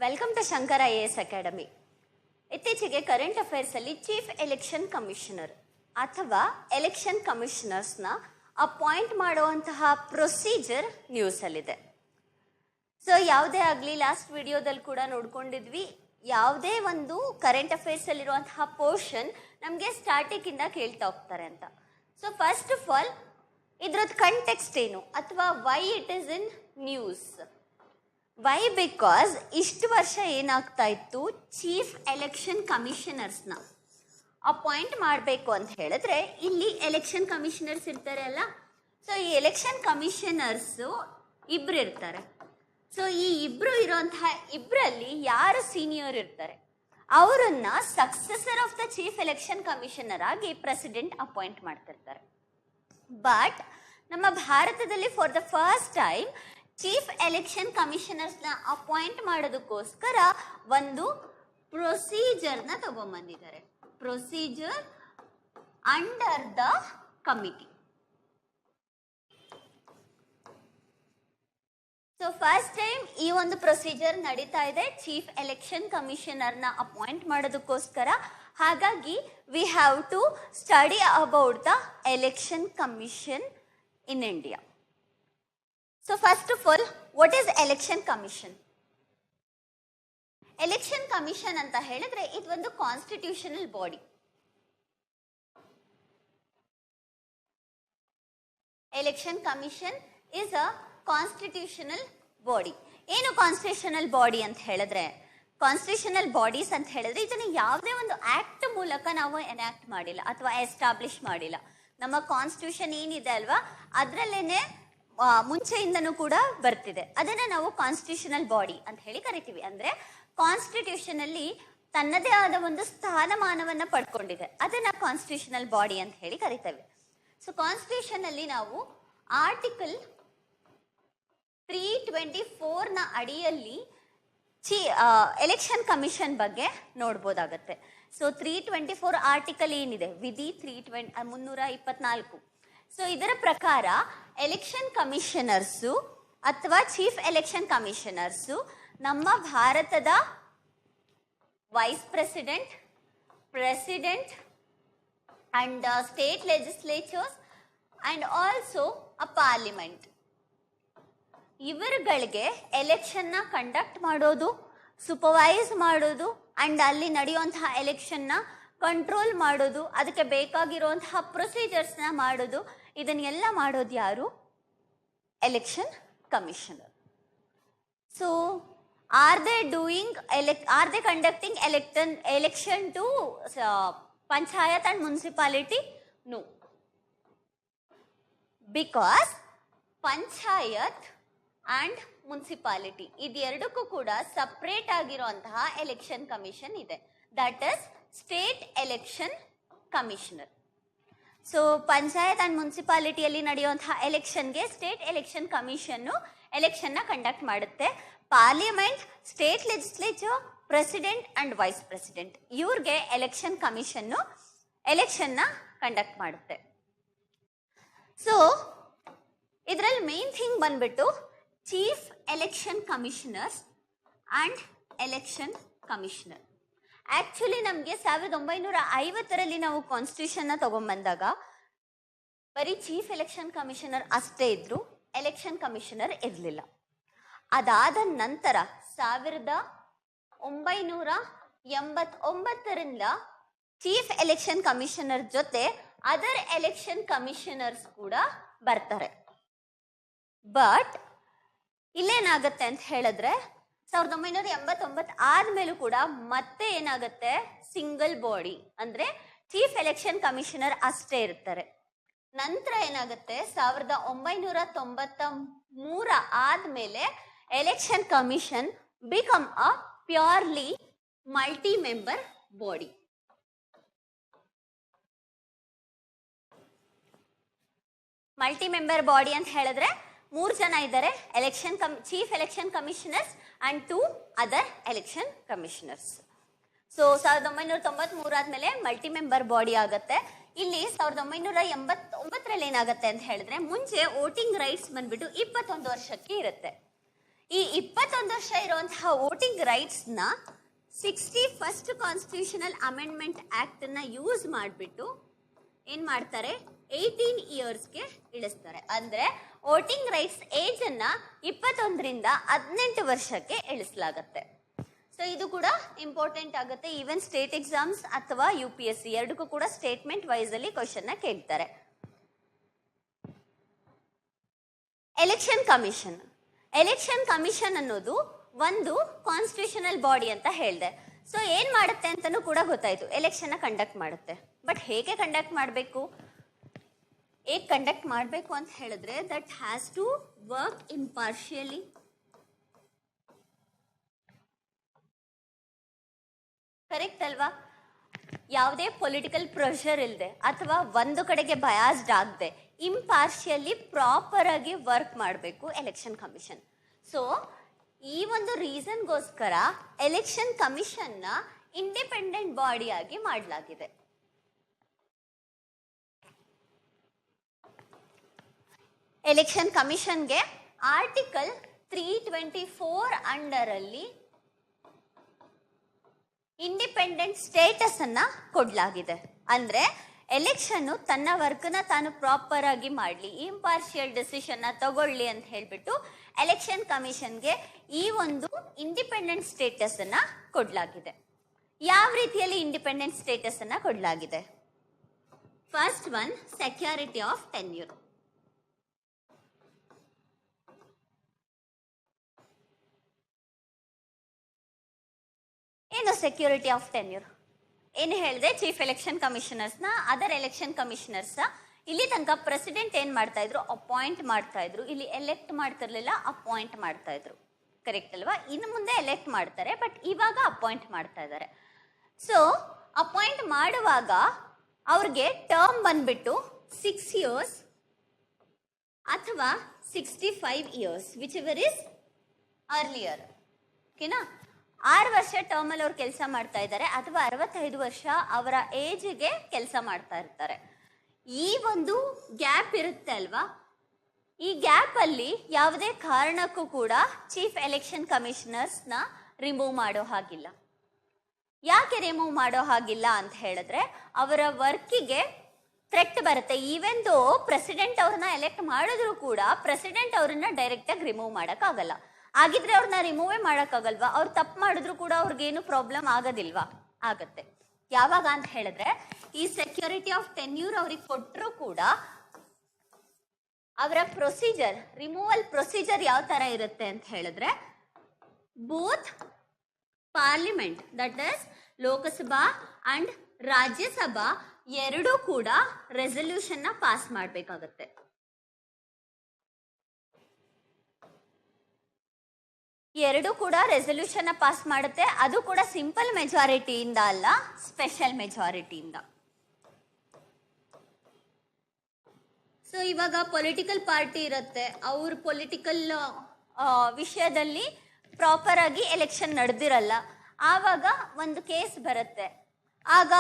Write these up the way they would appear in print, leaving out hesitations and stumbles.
Welcome to Shankar IAS academy. ಇತ್ತೀಚೆಗೆ current affairs ಅಲ್ಲಿ chief election commissioner ಅಥವಾ ಎಲೆಕ್ಷನ್ ಕಮಿಷನರ್ಸ್ನ ಅಪಾಯಿಂಟ್ ಮಾಡುವಂತಹ ಪ್ರೊಸೀಜರ್ ನ್ಯೂಸ್ ಅಲ್ಲಿದೆ. ಸೊ ಯಾವುದೇ ಆಗಲಿ, ಲಾಸ್ಟ್ ವಿಡಿಯೋದಲ್ಲಿ ಕೂಡ ನೋಡ್ಕೊಂಡಿದ್ವಿ, ಯಾವುದೇ ಒಂದು ಕರೆಂಟ್ ಅಫೇರ್ಸ್ ಅಲ್ಲಿರುವಂತಹ ಪೋರ್ಷನ್ ನಮಗೆ ಸ್ಟಾರ್ಟಿಂಗ್ ಇಂದ ಕೇಳ್ತಾ ಹೋಗ್ತಾರೆ ಅಂತ. ಸೊ ಫಸ್ಟ್ ಆಫ್ ಆಲ್ ಇದ್ರದ್ದು ಕಂಟೆಕ್ಸ್ಟ್ ಏನು ಅಥವಾ why it is in news. Why? Because ಇಷ್ಟು ವರ್ಷ ಏನಾಗ್ತಾ ಇತ್ತು, ಚೀಫ್ ಎಲೆಕ್ಷನ್ ಕಮಿಷನರ್ಸ್ನ ಅಪಾಯಿಂಟ್ ಮಾಡಬೇಕು ಅಂತ ಹೇಳಿದ್ರೆ ಇಲ್ಲಿ ಎಲೆಕ್ಷನ್ ಕಮಿಷನರ್ಸ್ ಇರ್ತಾರೆ ಅಲ್ಲ. ಸೊ ಈ ಎಲೆಕ್ಷನ್ ಕಮಿಷನರ್ಸು ಇಬ್ರು ಇರ್ತಾರೆ. ಸೊ ಈ ಇಬ್ರು ಇರುವಂತಹ ಇಬ್ಬರಲ್ಲಿ ಯಾರು ಸೀನಿಯರ್ ಇರ್ತಾರೆ ಅವರನ್ನ successor of the chief election commissioner ಆಗಿ ಪ್ರೆಸಿಡೆಂಟ್ ಅಪಾಯಿಂಟ್ ಮಾಡ್ತಿರ್ತಾರೆ. ಬಟ್ ನಮ್ಮ ಭಾರತದಲ್ಲಿ for the first time chief election ಕಮಿಷನರ್ಸ್ನ ಅಪಾಯಿಂಟ್ ಮಾಡೋದಕ್ಕೋಸ್ಕರ ಒಂದು ಪ್ರೊಸೀಜರ್ನ ತಗೊಂಡ್ಬಂದಿದ್ದಾರೆ. Procedure under the committee. So first time ಈ ಒಂದು ಪ್ರೊಸೀಜರ್ ನಡೀತಾ ಇದೆ ಚೀಫ್ ಎಲೆಕ್ಷನ್ ಕಮಿಷನರ್ನ ಅಪಾಯಿಂಟ್ ಮಾಡೋದಕ್ಕೋಸ್ಕರ. ಹಾಗಾಗಿ we have to study about the election commission in India. So first of all, what is election commission? Election commission ಅಂತ ಹೇಳಿದ್ರೆ ಇದು ಒಂದು constitutional body. Election commission is a constitutional body. ಏನು constitutional body ಅಂತ ಹೇಳಿದ್ರೆ, constitutional bodies ಅಂತ ಹೇಳಿದ್ರೆ ಇದನ್ನ ಯಾವುದೇ ಒಂದು ಆಕ್ಟ್ ಮೂಲಕ ನಾವು ಎನಾಕ್ಟ್ ಮಾಡಿಲ್ಲ ಅಥವಾ ಎಸ್ಟಾಬ್ಲಿಷ್ ಮಾಡಿಲ್ಲ. ನಮ್ಮ ಕಾನ್ಸ್ಟಿಟ್ಯೂಷನ್ ಏನಿದೆ ಅಲ್ವಾ, ಅದರಲ್ಲೇನೆ ಮುಂಚೆಯಿಂದನೂ ಕೂಡ ಬರ್ತಿದೆ. ಅದನ್ನ ನಾವು ಕಾನ್ಸ್ಟಿಟ್ಯೂಷನಲ್ ಬಾಡಿ ಅಂತ ಹೇಳಿ ಕರಿತೀವಿ. ಅಂದ್ರೆ ಕಾನ್ಸ್ಟಿಟ್ಯೂಷನ್ ಅಲ್ಲಿ ತನ್ನದೇ ಆದ ಒಂದು ಸ್ಥಾನಮಾನವನ್ನ ಪಡ್ಕೊಂಡಿದೆ, ಅದನ್ನ ಕಾನ್ಸ್ಟಿಟ್ಯೂಷನಲ್ ಬಾಡಿ ಅಂತ ಹೇಳಿ ಕರಿತೇವೆ. ಸೊ ಕಾನ್ಸ್ಟಿಟ್ಯೂಷನ್ ಅಲ್ಲಿ ನಾವು ಆರ್ಟಿಕಲ್ 324 ನ ಅಡಿಯಲ್ಲಿ ಎಲೆಕ್ಷನ್ ಕಮಿಷನ್ ಬಗ್ಗೆ ನೋಡ್ಬೋದಾಗತ್ತೆ. ಸೊ 324 ಆರ್ಟಿಕಲ್ ಏನಿದೆ, ವಿಧಿ 324. ಸೊ ಇದರ ಪ್ರಕಾರ ಎಲೆಕ್ಷನ್ ಕಮಿಷನರ್ಸು ಅಥವಾ ಚೀಫ್ ಎಲೆಕ್ಷನ್ ಕಮಿಷನರ್ಸು ನಮ್ಮ ಭಾರತದ vice president, president and state legislatures and also a parliament, ಇವರುಗಳಿಗೆ ಎಲೆಕ್ಷನ್ನ ಕಂಡಕ್ಟ್ ಮಾಡೋದು, ಸೂಪರ್ವೈಸ್ ಮಾಡೋದು ಅಂಡ್ ಅಲ್ಲಿ ನಡೆಯುವಂತಹ ಎಲೆಕ್ಷನ್ನ ಕಂಟ್ರೋಲ್ ಮಾಡೋದು, ಅದಕ್ಕೆ ಬೇಕಾಗಿರುವಂತಹ ಪ್ರೊಸೀಜರ್ಸ್ನ ಮಾಡೋದು, ಇದನ್ನೆಲ್ಲ ಮಾಡೋದು ಯಾರು? Election commissioner. So are they conducting election to panchayat and municipality? No, because panchayat and municipality ಇದೆರಡಕ್ಕೂ ಕೂಡ ಸಪ್ರೇಟ್ ಆಗಿರುವಂತಹ ಎಲೆಕ್ಷನ್ ಕಮಿಷನ್ ಇದೆ, that is state election commissioner. So panchayat and ಮುನ್ಸಿಪಾಲಿಟಿಯಲ್ಲಿ ನಡೆಯುವಂತಹ ಎಲೆಕ್ಷನ್ಗೆ ಸ್ಟೇಟ್ ಎಲೆಕ್ಷನ್ ಕಮಿಷನ್ ಎಲೆಕ್ಷನ್ನ ಕಂಡಕ್ಟ್ ಮಾಡುತ್ತೆ. Parliament, state legislature, president and vice president ಇವ್ರಿಗೆ ಎಲೆಕ್ಷನ್ ಕಮಿಷನ್ ಎಲೆಕ್ಷನ್ನ ಕಂಡಕ್ಟ್ ಮಾಡುತ್ತೆ. ಸೊ ಇದರಲ್ಲಿ ಮೇನ್ ಥಿಂಗ್ ಬಂದ್ಬಿಟ್ಟು chief election commissioners and election commissioner. Actually ನಮಗೆ 1950ರಲ್ಲಿ ನಾವು ಕಾನ್ಸ್ಟಿಟ್ಯೂಷನ್ ತಗೊಂಡ್ಬಂದಾಗ ಬರೀ ಚೀಫ್ ಎಲೆಕ್ಷನ್ ಕಮಿಷನರ್ ಅಷ್ಟೇ ಇದ್ರು, ಎಲೆಕ್ಷನ್ ಕಮಿಷನರ್ ಇರಲಿಲ್ಲ. ಅದಾದ ನಂತರ 1989ರಿಂದ ಚೀಫ್ ಎಲೆಕ್ಷನ್ ಕಮಿಷನರ್ ಜೊತೆ ಅದರ್ ಎಲೆಕ್ಷನ್ ಕಮಿಷನರ್ಸ್ ಕೂಡ ಬರ್ತಾರೆ. ಬಟ್ ಇಲ್ಲೇನಾಗತ್ತೆ ಅಂತ ಹೇಳಿದ್ರೆ 1989 ಆದ್ಮೇಲೂ ಕೂಡ ಮತ್ತೆ ಏನಾಗುತ್ತೆ, ಸಿಂಗಲ್ ಬಾಡಿ ಅಂದ್ರೆ ಚೀಫ್ ಎಲೆಕ್ಷನ್ ಕಮಿಷನರ್ ಅಷ್ಟೇ ಇರ್ತಾರೆ. ನಂತರ ಏನಾಗುತ್ತೆ, 1993 ಆದ್ಮೇಲೆ election commission become a purely multi member body. Multi member body ಅಂತ ಹೇಳಿದ್ರೆ 3 ಜನ ಇದ್ದಾರೆ, chief election commissioners and 2 other election commissioners. So 1993 ಆದ್ಮೇಲೆ ಮಲ್ಟಿ ಮೆಂಬರ್ ಬಾಡಿ ಆಗತ್ತೆ. ಇಲ್ಲಿ 1989ರಲ್ಲಿ ಏನಾಗುತ್ತೆ ಅಂತ ಹೇಳಿದ್ರೆ, ಮುಂಚೆ ವೋಟಿಂಗ್ ರೈಟ್ಸ್ ಬಂದ್ಬಿಟ್ಟು 21 ವರ್ಷಕ್ಕೆ ಇರುತ್ತೆ. ಈ 21 ವರ್ಷ ಇರುವಂತಹ ವೋಟಿಂಗ್ ರೈಟ್ಸ್ ನ 61st ಕಾನ್ಸ್ಟಿಟ್ಯೂಷನಲ್ ಅಮೆಂಡ್ಮೆಂಟ್ ಆಕ್ಟ್ ನ ಯೂಸ್ ಮಾಡಿಬಿಟ್ಟು ಏನ್ ಮಾಡ್ತಾರೆ, 18 ಇಯರ್ಸ್ಗೆ ಇಳಿಸ್ತಾರೆ. ಅಂದ್ರೆ ವೋಟಿಂಗ್ ರೈಟ್ಸ್ ಏಜ್ ಅನ್ನ 21ರಿಂದ 18 ವರ್ಷಕ್ಕೆ ಇಳಿಸಲಾಗತ್ತೆ. ಸೊ ಇದು ಕೂಡ ಇಂಪಾರ್ಟೆಂಟ್ ಆಗುತ್ತೆ. ಈವನ್ ಸ್ಟೇಟ್ ಎಕ್ಸಾಮ್ಸ್ ಅಥವಾ UPSC ಎರಡಕ್ಕೂ ಕೂಡ ಸ್ಟೇಟ್ಮೆಂಟ್ ವೈಸ್ ಅಲ್ಲಿ ಕ್ವಶನ್ ನ ಕೇಳ್ತಾರೆ. Election commission. ಎಲೆಕ್ಷನ್ ಕಮಿಷನ್ ಅನ್ನೋದು ಒಂದು ಕಾನ್ಸ್ಟಿಟ್ಯೂಷನಲ್ ಬಾಡಿ ಅಂತ ಹೇಳಿದೆ. ಸೊ ಏನ್ ಮಾಡುತ್ತೆ ಅಂತಾನೂ ಕೂಡ ಗೊತ್ತಾಯ್ತು, ಎಲೆಕ್ಷನ್ ನ ಕಂಡಕ್ಟ್ ಮಾಡುತ್ತೆ. ಬಟ್ ಹೇಗೆ ಕಂಡಕ್ಟ್ ಮಾಡಬೇಕು, ಹೇಗೆ ಕಂಡಕ್ಟ್ ಮಾಡಬೇಕು ಅಂತ ಹೇಳಿದ್ರೆ that has to work impartially, correct ಅಲ್ವಾ? ಯಾವುದೇ ಪೊಲಿಟಿಕಲ್ ಪ್ರೆಷರ್ ಇಲ್ಲದೆ ಅಥವಾ ಒಂದು ಕಡೆಗೆ ಬಯಾಸ್ಡ್ ಆಗದೆ ಇಂಪಾರ್ಷಿಯಲಿ ಪ್ರಾಪರ್ ಆಗಿ ವರ್ಕ್ ಮಾಡಬೇಕು ಎಲೆಕ್ಷನ್ ಕಮಿಷನ್. ಸೊ ಈ ಒಂದು ರೀಸನ್ಗೋಸ್ಕರ ಎಲೆಕ್ಷನ್ ಕಮಿಷನ್ ನ ಇಂಡಿಪೆಂಡೆಂಟ್ ಬಾಡಿ ಆಗಿ ಮಾಡಲಾಗಿದೆ. ಎಲೆಕ್ಷನ್ ಕಮಿಷನ್ಗೆ ಆರ್ಟಿಕಲ್ 324 ಅಂಡರ್ ಅಲ್ಲಿ ಇಂಡಿಪೆಂಡೆಂಟ್ ಸ್ಟೇಟಸ್ ಅನ್ನ ಕೊಡ್ಲಾಗಿದೆ. ಅಂದ್ರೆ ಎಲೆಕ್ಷನ್ ತನ್ನ ವರ್ಕ್ ನ ತಾನು ಪ್ರಾಪರ್ ಆಗಿ ಮಾಡ್ಲಿ, ಇಂಪಾರ್ಷಿಯಲ್ ಡಿಸಿಷನ್ ನ ತಗೊಳ್ಳಿ ಅಂತ ಹೇಳ್ಬಿಟ್ಟು ಎಲೆಕ್ಷನ್ ಕಮಿಷನ್ಗೆ ಈ ಒಂದು ಇಂಡಿಪೆಂಡೆಂಟ್ ಸ್ಟೇಟಸ್ ಅನ್ನ ಕೊಡ್ಲಾಗಿದೆ. ಯಾವ ರೀತಿಯಲ್ಲಿ ಇಂಡಿಪೆಂಡೆಂಟ್ ಸ್ಟೇಟಸ್ ಅನ್ನ ಕೊಡ್ಲಾಗಿದೆ? First one, security of tenure. ಏನು ಸೆಕ್ಯೂರಿಟಿ ಆಫ್ ಟೆನ್ಯೂರ್? ಏನು ಹೇಳಿದೆ, ಚೀಫ್ ಎಲೆಕ್ಷನ್ ಕಮಿಷನರ್ಸ್ ನ ಅದರ್ ಎಲೆಕ್ಷನ್ ಕಮಿಷನರ್ಸ್ ಇಲ್ಲಿ ತನಕ ಪ್ರೆಸಿಡೆಂಟ್ ಏನ್ ಮಾಡ್ತಾ ಇದ್ರು, ಅಪಾಯಿಂಟ್ ಮಾಡ್ತಾ ಇದ್ರು. ಇಲ್ಲಿ ಎಲೆಕ್ಟ್ ಮಾಡ್ತಿರ್ಲಿಲ್ಲ, ಅಪಾಯಿಂಟ್ ಮಾಡ್ತಾ ಇದ್ರು. ಕರೆಕ್ಟ್ ಅಲ್ವಾ? ಇನ್ನು ಮುಂದೆ ಎಲೆಕ್ಟ್ ಮಾಡ್ತಾರೆ, ಬಟ್ ಇವಾಗ ಅಪಾಯಿಂಟ್ ಮಾಡ್ತಾ ಇದ್ದಾರೆ. ಸೊ ಅಪಾಯಿಂಟ್ ಮಾಡುವಾಗ ಅವ್ರಿಗೆ ಟರ್ಮ್ ಬಂದ್ಬಿಟ್ಟು 6 years ಅಥವಾ 65 years, which ever is earlier. ಓಕೆನಾ? 6 ವರ್ಷ ಟರ್ಮ್ ಅಲ್ಲಿ ಅವ್ರು ಕೆಲಸ ಮಾಡ್ತಾ ಇದ್ದಾರೆ ಅಥವಾ 65 ವರ್ಷ ಅವರ ಏಜ್ಗೆ ಕೆಲಸ ಮಾಡ್ತಾ ಇರ್ತಾರೆ. ಈ ಒಂದು ಗ್ಯಾಪ್ ಇರುತ್ತೆ ಅಲ್ವಾ, ಈ ಗ್ಯಾಪ್ ಅಲ್ಲಿ ಯಾವುದೇ ಕಾರಣಕ್ಕೂ ಕೂಡ ಚೀಫ್ ಎಲೆಕ್ಷನ್ ಕಮಿಷನರ್ಸ್ ನ ರಿಮೂವ್ ಮಾಡೋ ಹಾಗಿಲ್ಲ. ಯಾಕೆ ರಿಮೂವ್ ಮಾಡೋ ಹಾಗಿಲ್ಲ ಅಂತ ಹೇಳಿದ್ರೆ ಅವರ ವರ್ಕಿಗೆ ಥ್ರೆಟ್ ಬರುತ್ತೆ. ಈವನ್ ದೋ ಪ್ರೆಸಿಡೆಂಟ್ ಅವ್ರನ್ನ ಎಲೆಕ್ಟ್ ಮಾಡಿದ್ರು ಕೂಡ ಪ್ರೆಸಿಡೆಂಟ್ ಅವ್ರನ್ನ ಡೈರೆಕ್ಟ್ ಆಗಿ ರಿಮೂವ್ ಮಾಡಕ್ ಆಗಲ್ಲ. ಆಗಿದ್ರೆ ಅವ್ರನ್ನ ರಿಮೂವೇ ಮಾಡಕ್ಕಾಗಲ್ವಾ? ಅವ್ರು ತಪ್ಪು ಮಾಡಿದ್ರು ಕೂಡ ಅವ್ರಿಗೇನು ಪ್ರಾಬ್ಲಮ್ ಆಗೋದಿಲ್ವಾ? ಆಗತ್ತೆ. ಯಾವಾಗ ಅಂತ ಹೇಳಿದ್ರೆ ಈ ಸೆಕ್ಯೂರಿಟಿ ಆಫ್ ಟೆನ್ಯೂರ್ ಅವ್ರಿಗೆ ಕೊಟ್ಟರು ಕೂಡ ಅವರ ಪ್ರೊಸೀಜರ್, ರಿಮೂವಲ್ ಪ್ರೊಸೀಜರ್ ಯಾವ ತರ ಇರುತ್ತೆ ಅಂತ ಹೇಳಿದ್ರೆ both parliament, that is Lok Sabha and Rajya Sabha ಎರಡೂ ಕೂಡ ರೆಸಲ್ಯೂಷನ್ ನ ಪಾಸ್ ಮಾಡಬೇಕಾಗತ್ತೆ. ಎರಡು ಕೂಡ ರೆಸಲ್ಯೂಷನ್ ಪಾಸ್ ಮಾಡುತ್ತೆ. ಅದು ಕೂಡ ಸಿಂಪಲ್ ಮೆಜಾರಿಟಿಯಿಂದ ಅಲ್ಲ, ಸ್ಪೆಷಲ್ ಮೆಜಾರಿಟಿಯಿಂದ. ಸೊ ಇವಾಗ ಪೊಲಿಟಿಕಲ್ ಪಾರ್ಟಿ ಇರುತ್ತೆ, ಅವ್ರ ಪೊಲಿಟಿಕಲ್ ವಿಷಯದಲ್ಲಿ ಪ್ರಾಪರ್ ಆಗಿ ಎಲೆಕ್ಷನ್ ನಡೆದಿರಲ್ಲ, ಆವಾಗ ಒಂದು ಕೇಸ್ ಬರುತ್ತೆ. ಆಗ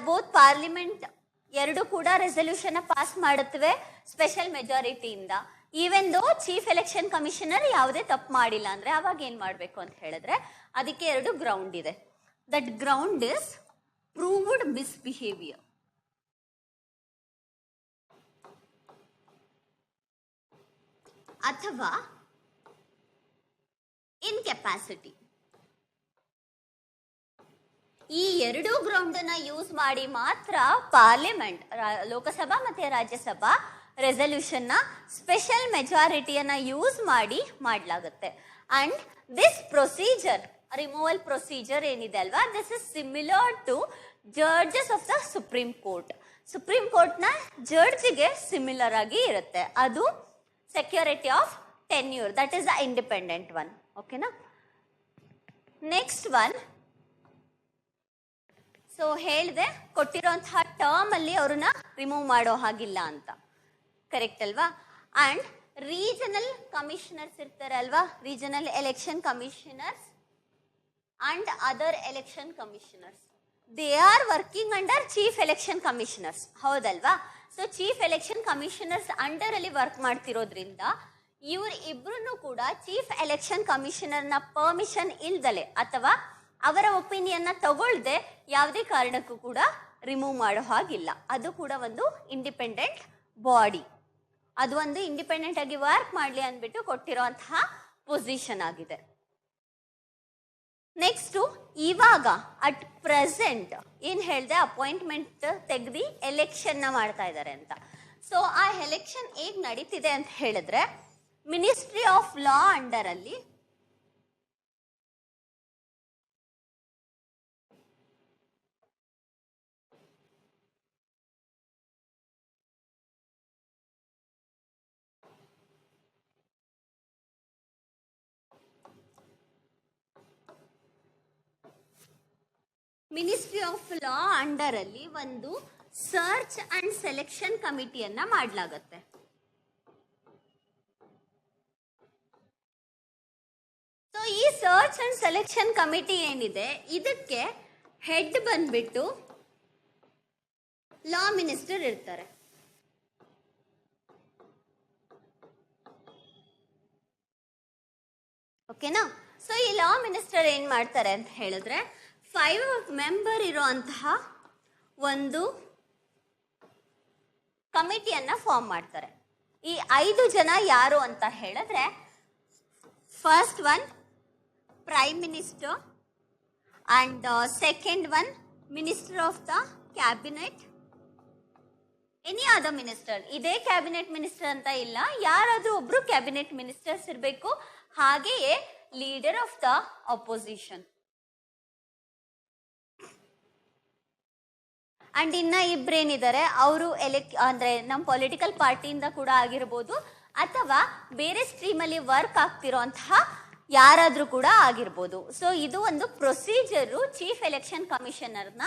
ಬೋತ್ ಪಾರ್ಲಿಮೆಂಟ್ ಎರಡು ಕೂಡ ರೆಸಲ್ಯೂಷನ್ ಪಾಸ್ ಮಾಡುತ್ತವೆ ಸ್ಪೆಷಲ್ ಮೆಜಾರಿಟಿಯಿಂದ. Even though chief election commissioner ಯಾವುದೇ ತಪ್ಪು ಮಾಡಿಲ್ಲ ಅಂದ್ರೆ ಅವಾಗ ಏನ್ ಮಾಡ್ಬೇಕು ಅಂತ ಹೇಳಿದ್ರೆ ಅದಕ್ಕೆ 2 ಗ್ರೌಂಡ್ ಇದೆ. That ground is proved misbehaviour ಅಥವಾ ಇನ್ಕೆಪಾಸಿಟಿ. ಈ 2 ಗ್ರೌಂಡ್ ಅನ್ನ ಯೂಸ್ ಮಾಡಿ ಮಾತ್ರ ಪಾರ್ಲಿಮೆಂಟ್, ಲೋಕಸಭಾ ಮತ್ತೆ ರಾಜ್ಯಸಭಾ ರೆಸಲ್ಯೂಷನ್ ನ ಸ್ಪೆಷಲ್ ಮೆಜಾರಿಟಿಯನ್ನ ಯೂಸ್ ಮಾಡಿ ಮಾಡಲಾಗುತ್ತೆ. And this procedure, removal procedure ಏನಿದೆ ಅಲ್ವಾ, this is similar to judges of the Supreme Court. Supreme Court ನ ಜಡ್ಜ್ಗೆ ಸಿಮಿಲರ್ ಆಗಿ ಇರುತ್ತೆ. ಅದು security of tenure, that is the independent one. ಓಕೆನಾ? ನೆಕ್ಸ್ಟ್ ಒನ್, ಸೊ ಹೇಳಿದೆ ಕೊಟ್ಟಿರೋಂತಹ ಟರ್ಮ್ ಅಲ್ಲಿ ಅವ್ರನ್ನ ರಿಮೂವ್ ಮಾಡೋ ಹಾಗಿಲ್ಲ ಅಂತ. ಕರೆಕ್ಟ್ ಅಲ್ವಾ? ಅಂಡ್ ರೀಜನಲ್ ಕಮಿಷನರ್ಸ್ ಇರ್ತಾರೆ ಅಲ್ವಾ, regional election commissioners and other election commissioners, they are working under chief election commissioners. ಹೌದಲ್ವಾ? So chief election commissioners under ಅಲ್ಲಿ ವರ್ಕ್ ಮಾಡ್ತಿರೋದ್ರಿಂದ ಇಬ್ರು ಕೂಡ ಚೀಫ್ ಎಲೆಕ್ಷನ್ ಕಮಿಷನರ್ನ ಪರ್ಮಿಷನ್ ಇಲ್ದಲೆ ಅಥವಾ ಅವರ ಒಪಿನಿಯನ್ ತಗೊಳ್ದೆ ಯಾವುದೇ ಕಾರಣಕ್ಕೂ ಕೂಡ ರಿಮೂವ್ ಮಾಡೋ ಹಾಗಿಲ್ಲ. ಅದು ಕೂಡ ಒಂದು ಇಂಡಿಪೆಂಡೆಂಟ್ ಬಾಡಿ, ಅದು ಒಂದು ಇಂಡಿಪೆಂಡೆಂಟ್ ಆಗಿ ವರ್ಕ್ ಮಾಡಲಿ ಅಂದ್ಬಿಟ್ಟು ಕೊಟ್ಟಿರುವಂತಹ ಪೊಸಿಷನ್ ಆಗಿದೆ. ನೆಕ್ಸ್ಟ್, ಇವಾಗ ಅಟ್ ಪ್ರೆಸೆಂಟ್ ಏನ್ ಹೇಳಿದೆ, ಅಪಾಯಿಂಟ್ಮೆಂಟ್ ತೆಗೆದು ಎಲೆಕ್ಷನ್ ಮಾಡ್ತಾ ಇದ್ದಾರೆ ಅಂತ. ಸೊ ಆ ಎಲೆಕ್ಷನ್ ಹೇಗ್ ನಡೀತಿದೆ ಅಂತ ಹೇಳಿದ್ರೆ, ಮಿನಿಸ್ಟ್ರಿ ಆಫ್ ಲಾ ಅಂಡರ್ ಅಲ್ಲಿ ಒಂದು ಸರ್ಚ್ ಅಂಡ್ ಸೆಲೆಕ್ಷನ್ ಕಮಿಟಿಯನ್ನ ಮಾಡಲಾಗುತ್ತೆ. ಸೊ ಈ ಸರ್ಚ್ ಅಂಡ್ ಸೆಲೆಕ್ಷನ್ ಕಮಿಟಿ ಏನಿದೆ, ಇದಕ್ಕೆ ಹೆಡ್ ಬಂದ್ಬಿಟ್ಟು ಲಾ ಮಿನಿಸ್ಟರ್ ಇರ್ತಾರೆ. ಓಕೆನಾ? ಸೊ ಈ ಲಾ ಮಿನಿಸ್ಟರ್ ಏನ್ ಮಾಡ್ತಾರೆ ಅಂತ ಹೇಳಿದ್ರೆ, 5 ಮೆಂಬರ್ ಇರುವಂತಹ ಒಂದು ಕಮಿಟಿಯನ್ನ ಫಾರ್ಮ್ ಮಾಡ್ತಾರೆ. ಈ 5 ಜನ ಯಾರು ಅಂತ ಹೇಳಿದ್ರೆ, first one prime minister, and second one minister of the cabinet, any other minister. ಇದೇ ಕ್ಯಾಬಿನೆಟ್ ಮಿನಿಸ್ಟರ್ ಅಂತ ಇಲ್ಲ, ಯಾರಾದ್ರೂ ಒಬ್ರು ಕ್ಯಾಬಿನೆಟ್ ಮಿನಿಸ್ಟರ್ಸ್ ಇರಬೇಕು. ಹಾಗೆಯೇ leader of the opposition. And ಇನ್ನ ಇಬ್ರೇನಿದ್ದಾರೆ, ಅವರು ಅಂದ್ರೆ ನಮ್ಮ ಪೊಲಿಟಿಕಲ್ ಪಾರ್ಟಿಯಿಂದ ಕೂಡ ಆಗಿರ್ಬೋದು ಅಥವಾ ಬೇರೆ ಸ್ಟ್ರೀಮ್ ಅಲ್ಲಿ ವರ್ಕ್ ಆಗ್ತಿರೋಂತಹ ಯಾರಾದ್ರೂ ಕೂಡ ಆಗಿರ್ಬೋದು. ಸೊ ಇದು ಒಂದು ಪ್ರೊಸೀಜರು, ಚೀಫ್ ಎಲೆಕ್ಷನ್ ಕಮಿಷನರ್ನ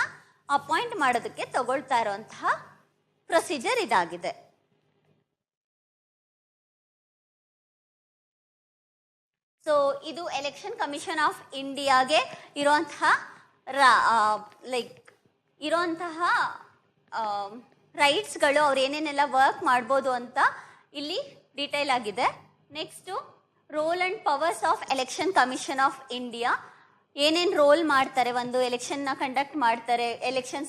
ಅಪಾಯಿಂಟ್ ಮಾಡೋದಕ್ಕೆ ತಗೊಳ್ತಾ ಇರುವಂತಹ ಪ್ರೊಸೀಜರ್ ಇದಾಗಿದೆ. ಸೊ ಇದು ಎಲೆಕ್ಷನ್ ಕಮಿಷನ್ ಆಫ್ ಇಂಡಿಯಾಗೆ ಇರುವಂತಹ ಇರುವಂತಹ ರೈಟ್ಸ್ಗಳು, ಅವ್ರು ಏನೇನೆಲ್ಲ ವರ್ಕ್ ಮಾಡ್ಬೋದು ಅಂತ ಇಲ್ಲಿ ಡೀಟೇಲ್ ಆಗಿದೆ. Next, role and powers of election commission of India. ಏನೇನು ರೋಲ್ ಮಾಡ್ತಾರೆ, ಒಂದು ಎಲೆಕ್ಷನ್ನ ಕಂಡಕ್ಟ್ ಮಾಡ್ತಾರೆ, ಎಲೆಕ್ಷನ್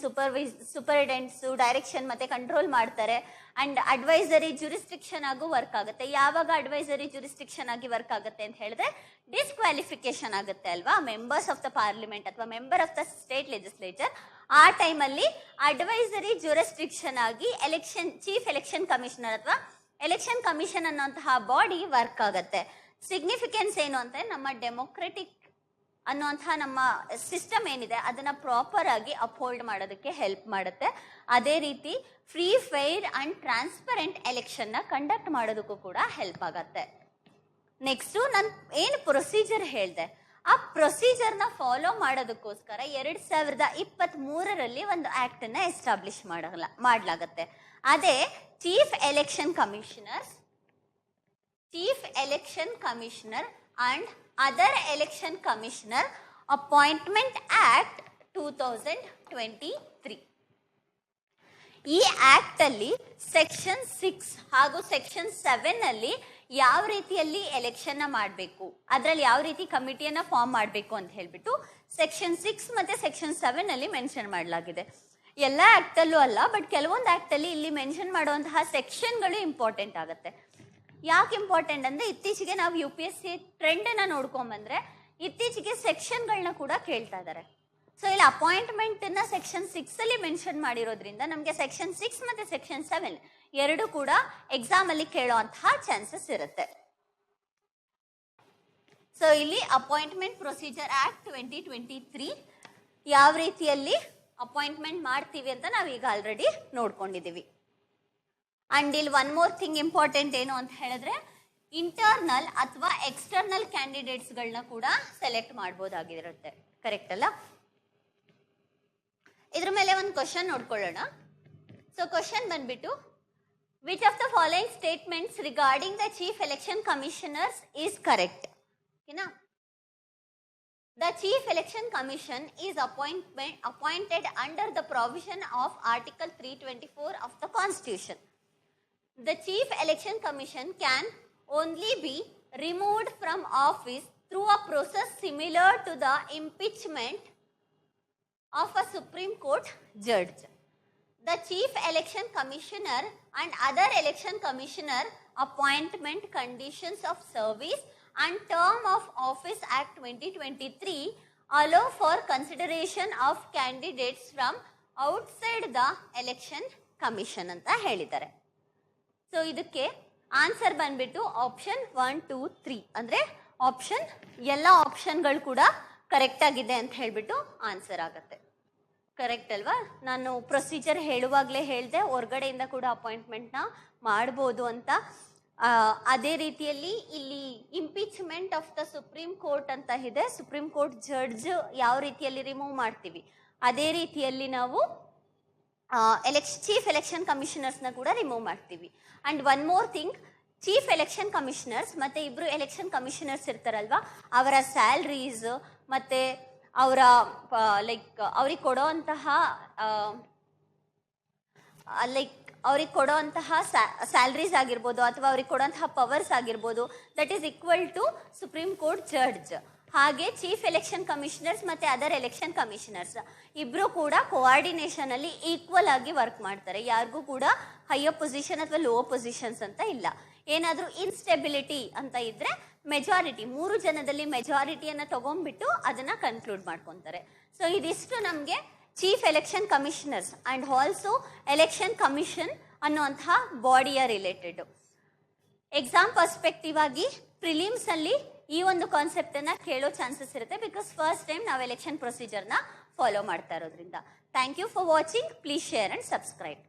ಸೂಪರ್ಡೆಂಟ್ಸ್ ಡೈರೆಕ್ಷನ್ ಮತ್ತೆ ಕಂಟ್ರೋಲ್ ಮಾಡ್ತಾರೆ. ಅಂಡ್ ಅಡ್ವೈಸರಿ ಜುರಿಸ್ಟಿಕ್ಷನ್ ಆಗು ವರ್ಕ್ ಆಗುತ್ತೆ. ಯಾವಾಗ ಅಡ್ವೈಸರಿ ಜುರಿಸ್ಟಿಕ್ಷನ್ ಆಗಿ ವರ್ಕ್ ಆಗುತ್ತೆ ಅಂತ ಹೇಳಿದ್ರೆ, ಡಿಸ್ಕ್ವಾಲಿಫಿಕೇಶನ್ ಆಗುತ್ತೆ ಅಲ್ವಾ, ಮೆಂಬರ್ಸ್ ಆಫ್ ದ ಪಾರ್ಲಿಮೆಂಟ್ ಅಥವಾ member of the state legislature. ಆ ಟೈಮಲ್ಲಿ ಅಡ್ವೈಸರಿ ಜುರಿಸ್ಟಿಕ್ಷನ್ ಆಗಿ ಚೀಫ್ ಎಲೆಕ್ಷನ್ ಕಮಿಷನರ್ ಅಥವಾ ಎಲೆಕ್ಷನ್ ಕಮಿಷನ್ ಅನ್ನೋಂತಹ ಬಾಡಿ ವರ್ಕ್ ಆಗುತ್ತೆ. ಸಿಗ್ನಿಫಿಕೆನ್ಸ್ ಏನು ಅಂತ, ನಮ್ಮ ಡೆಮೊಕ್ರೆಟಿಕ್ ಅನ್ನುವಂತಹ ನಮ್ಮ ಸಿಸ್ಟಮ್ ಏನಿದೆ ಅದನ್ನ ಪ್ರಾಪರ್ ಆಗಿ ಅಪ್ಹೋಲ್ಡ್ ಮಾಡೋದಕ್ಕೆ ಹೆಲ್ಪ್ ಮಾಡುತ್ತೆ. ಅದೇ ರೀತಿ free, fair and transparent election ನ ಕಂಡಕ್ಟ್ ಮಾಡೋದಕ್ಕೂ ಕೂಡ ಹೆಲ್ಪ್ ಆಗತ್ತೆ. ನೆಕ್ಸ್ಟ್, ನಾನು ಏನು ಪ್ರೊಸೀಜರ್ ಹೇಳಿದೆ, ಆ ಪ್ರೊಸೀಜರ್ನ ಫಾಲೋ ಮಾಡೋದಕ್ಕೋಸ್ಕರ 2023ರಲ್ಲಿ ಒಂದು ಆಕ್ಟ್ ಅನ್ನ ಎಸ್ಟಾಬ್ಲಿಷ್ ಮಾಡಲಾಗತ್ತೆ. ಅದೇ chief election commissioner and other election commissioner appointment act 2023. ಈ ಆಕ್ಟ್ ಅಲ್ಲಿ ಸೆಕ್ಷನ್ 6 ಹಾಗೂ ಸೆಕ್ಷನ್ 7 ಅಲ್ಲಿ ಯಾವ ರೀತಿಯಲ್ಲಿ ಎಲೆಕ್ಷನ್ ಮಾಡಬೇಕು, ಅದರಲ್ಲಿ ಯಾವ ರೀತಿ ಕಮಿಟಿಯನ್ನ ಫಾರ್ಮ್ ಮಾಡಬೇಕು ಅಂತ ಹೇಳ್ಬಿಟ್ಟು ಸೆಕ್ಷನ್ 6 ಮತ್ತೆ ಸೆಕ್ಷನ್ 7 ಅಲ್ಲಿ ಮೆನ್ಷನ್ ಮಾಡಲಾಗಿದೆ. ಎಲ್ಲ ಆಕ್ಟ್ ಅಲ್ಲೂ ಅಲ್ಲ, ಬಟ್ ಕೆಲವೊಂದು ಆಕ್ಟ್ ಅಲ್ಲಿ ಇಲ್ಲಿ ಮೆನ್ಷನ್ ಮಾಡುವಂತಹ ಸೆಕ್ಷನ್ಗಳು ಇಂಪಾರ್ಟೆಂಟ್ ಆಗುತ್ತೆ. ಯಾಕೆ ಇಂಪಾರ್ಟೆಂಟ್ ಅಂದ್ರೆ, ಇತ್ತೀಚೆಗೆ ನಾವು UPSC ಟ್ರೆಂಡ್ ಅನ್ನ ನೋಡ್ಕೊಂಡ್ ಬಂದ್ರೆ ಇತ್ತೀಚೆಗೆ ಸೆಕ್ಷನ್ಗಳನ್ನ ಕೂಡ ಕೇಳ್ತಾ ಇದ್ದಾರೆ. ಸೊ ಇಲ್ಲಿ ಅಪಾಯಿಂಟ್ಮೆಂಟ್ ನ ಸೆಕ್ಷನ್ 6 ಅಲ್ಲಿ ಮೆನ್ಷನ್ ಮಾಡಿರೋದ್ರಿಂದ ನಮಗೆ ಸೆಕ್ಷನ್ 6 ಮತ್ತೆ ಸೆಕ್ಷನ್ 7 ಎರಡು ಕೂಡ ಎಕ್ಸಾಮ್ ಅಲ್ಲಿ ಕೇಳುವಂತಹ ಚಾನ್ಸಸ್ ಇರುತ್ತೆ. ಸೊ ಇಲ್ಲಿ ಅಪಾಯಿಂಟ್ಮೆಂಟ್ ಪ್ರೊಸೀಜರ್ ಆಕ್ಟ್ 2023 ಯಾವ ರೀತಿಯಲ್ಲಿ ಅಪಾಯಿಂಟ್ಮೆಂಟ್ ಮಾಡ್ತೀವಿ ಅಂತ ನಾವೀಗ ಆಲ್ರೆಡಿ ನೋಡ್ಕೊಂಡಿದೀವಿ. ಅಂಡ್ ಇಲ್ಲಿ ಒನ್ ಮೋರ್ ಥಿಂಗ್ ಇಂಪಾರ್ಟೆಂಟ್ ಏನು ಅಂತ ಹೇಳಿದ್ರೆ, ಇಂಟರ್ನಲ್ ಅಥವಾ ಎಕ್ಸ್ಟರ್ನಲ್ ಕ್ಯಾಂಡಿಡೇಟ್ಸ್ ಗಳನ್ನ ಕೂಡ ಸೆಲೆಕ್ಟ್ ಮಾಡಬಹುದಾಗಿರುತ್ತೆ. ಕರೆಕ್ಟ್ ಅಲ್ಲ? ಇದ್ರ ಮೇಲೆ ಒಂದು ಕ್ವಶನ್ ನೋಡ್ಕೊಳ್ಳೋಣ. ಸೊ ಕ್ವಶನ್ ಬಂದ್ಬಿಟ್ಟು, which of the following statements regarding the chief election commissioners is correct? ಓಕೆನಾ? The Chief Election Commission is appointed under the provision of Article 324 of the Constitution. The Chief Election Commission can only be removed from office through a process similar to the impeachment of a Supreme Court judge. The Chief Election Commissioner and other election commissioner appointment, conditions of service and term of office Act 2023 allow for consideration of candidates from outside the election commission ಅಂತ ಹೇಳಿದ್ದಾರೆ. So ಇದಕ್ಕೆ answer ಬಂದ್ಬಿಟ್ಟು option 1, 2, 3 ಅಂದ್ರೆ option ಎಲ್ಲ ಆಪ್ಷನ್ಗಳು ಕೂಡ correct ಆಗಿದೆ ಅಂತ ಹೇಳ್ಬಿಟ್ಟು ಆನ್ಸರ್ ಆಗುತ್ತೆ. ಕರೆಕ್ಟ್ ಅಲ್ವಾ? ನಾನು ಪ್ರೊಸೀಜರ್ ಹೇಳುವಾಗಲೇ ಹೇಳಿದೆ ಹೊರಗಡೆಯಿಂದ ಕೂಡ ಅಪಾಯಿಂಟ್ಮೆಂಟ್ನ ಮಾಡ್ಬೋದು ಅಂತ. ಅದೇ ರೀತಿಯಲ್ಲಿ ಇಲ್ಲಿ impeachment of the Supreme court ಅಂತ ಇದೆ. ಸುಪ್ರೀಂ ಕೋರ್ಟ್ ಜಡ್ಜ್ ಯಾವ ರೀತಿಯಲ್ಲಿ ರಿಮೂವ್ ಮಾಡ್ತೀವಿ ಅದೇ ರೀತಿಯಲ್ಲಿ ನಾವು ಚೀಫ್ ಎಲೆಕ್ಷನ್ ಕಮಿಷನರ್ಸ್ನ ಕೂಡ ರಿಮೂವ್ ಮಾಡ್ತೀವಿ. And one more thing, chief election commissioners ಮತ್ತು ಇಬ್ಬರು ಎಲೆಕ್ಷನ್ ಕಮಿಷನರ್ಸ್ ಇರ್ತಾರಲ್ವ, ಅವರ ಸ್ಯಾಲ್ರೀಸ್ ಮತ್ತು ಅವರ ಅವ್ರಿಗೆ ಕೊಡೋಂತಹ ಸ್ಯಾಲ್ರೀಸ್ ಆಗಿರ್ಬೋದು ಅಥವಾ ಅವ್ರಿಗೆ ಕೊಡೋಂತಹ ಪವರ್ಸ್ ಆಗಿರ್ಬೋದು, that is equal to Supreme Court judge. ಹಾಗೆ ಚೀಫ್ ಎಲೆಕ್ಷನ್ ಕಮಿಷನರ್ಸ್ ಮತ್ತು ಅದರ್ ಎಲೆಕ್ಷನ್ ಕಮಿಷನರ್ಸ್ ಇಬ್ಬರು ಕೂಡ ಕೋಆರ್ಡಿನೇಷನ್ ಅಲ್ಲಿ ಈಕ್ವಲ್ ಆಗಿ ವರ್ಕ್ ಮಾಡ್ತಾರೆ. ಯಾರಿಗೂ ಕೂಡ ಹೈಯರ್ ಪೊಸಿಷನ್ ಅಥವಾ ಲೋ ಪೊಸಿಷನ್ಸ್ ಅಂತ ಇಲ್ಲ. ಏನಾದರೂ ಇನ್ಸ್ಟೆಬಿಲಿಟಿ ಅಂತ ಇದ್ರೆ ಮೆಜಾರಿಟಿ, 3 ಜನದಲ್ಲಿ ಮೆಜಾರಿಟಿಯನ್ನು ತಗೊಂಡ್ಬಿಟ್ಟು ಅದನ್ನ ಕನ್ಕ್ಲೂಡ್ ಮಾಡ್ಕೊತಾರೆ. ಸೊ ಇದಿಷ್ಟು ನಮಗೆ chief election commissioners and also election commission ಅನ್ನುವಂತಹ ಬಾಡಿಯ ರಿಲೇಟೆಡ್. ಎಕ್ಸಾಮ್ ಪರ್ಸ್ಪೆಕ್ಟಿವ್ ಆಗಿ ಪ್ರಿಲಿಮ್ಸ್ ಅಲ್ಲಿ ಈ ಒಂದು ಕಾನ್ಸೆಪ್ಟ್ ಅನ್ನ ಕೇಳೋ ಚಾನ್ಸಸ್ ಇರುತ್ತೆ, ಬಿಕಾಸ್ ಫಸ್ಟ್ ಟೈಮ್ ನಾವು ಎಲೆಕ್ಷನ್ ಪ್ರೊಸೀಜರ್ನ ಫಾಲೋ ಮಾಡ್ತಾ ಇರೋದ್ರಿಂದ. Thank you for watching. Please share and subscribe.